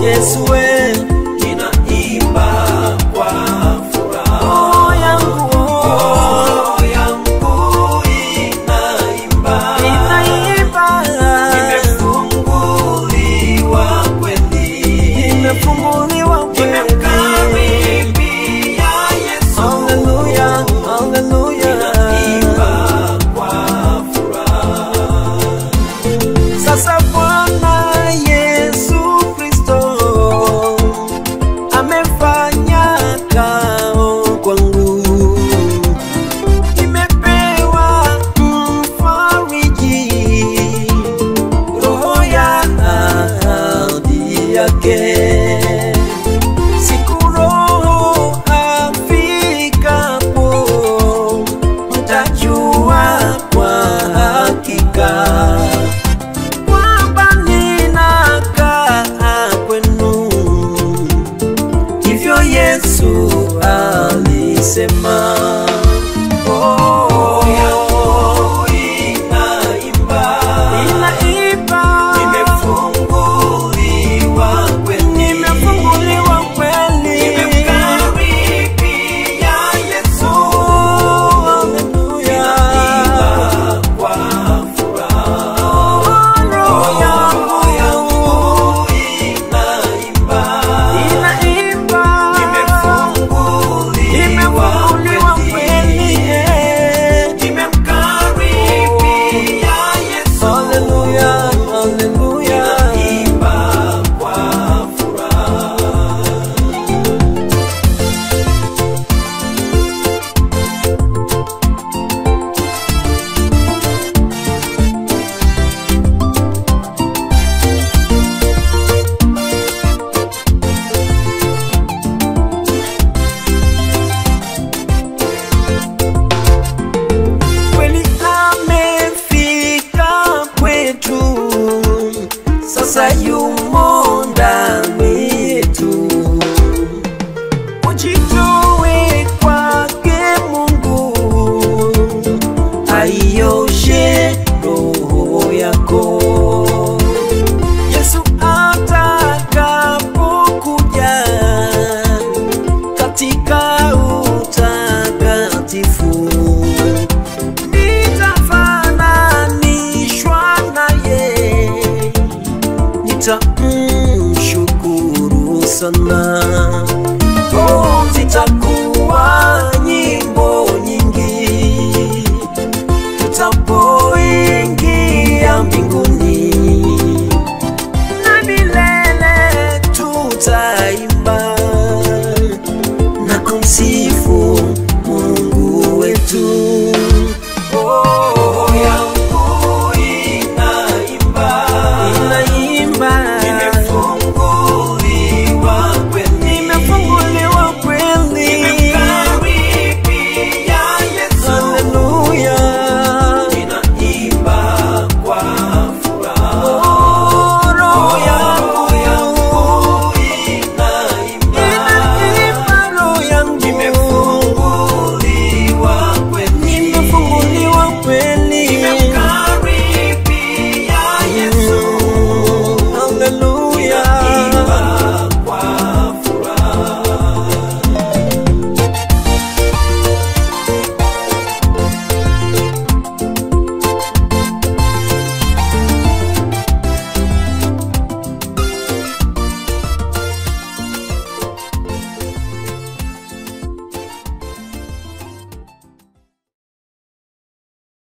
Yesu we, ninaimba kwa furaha. roho yangu Inaimba, nimefunguliwa kweli, nimefunguliwa kweli. nimemkaribia Yesu. Hallelujah, hallelujah. Ninaimba kwa furaha. Sasa Bwana Yesu Kristo amefanya kao kwangu, nimepewa mfariji, roho ya ahadi yake. Siku roho afikapo, mtajua kwa hakika kwamba ninakaa kwenu. Hivyo Yesu alisema. Roho yangu inaimba, nimefunguliwa kweli, Nimefunguliwa kweli. nimemkaribia Yesu. Hallelujah. Ninaimba kwa furaha. Roho Roho yangu inaimba, inaimba. nimefunguliwa kweli, nimemkaribia Yesu. Hallelujah, hallelujah. Ninaimba kwa furaha. Kweli amefika kwetu, sasa yumo ndani yetu. Ujitoe kwake Mungu, aioshe roho yako. Yesu atakapokuja katika utakatifu, nitafananishwa naye, nitamshukuru sana.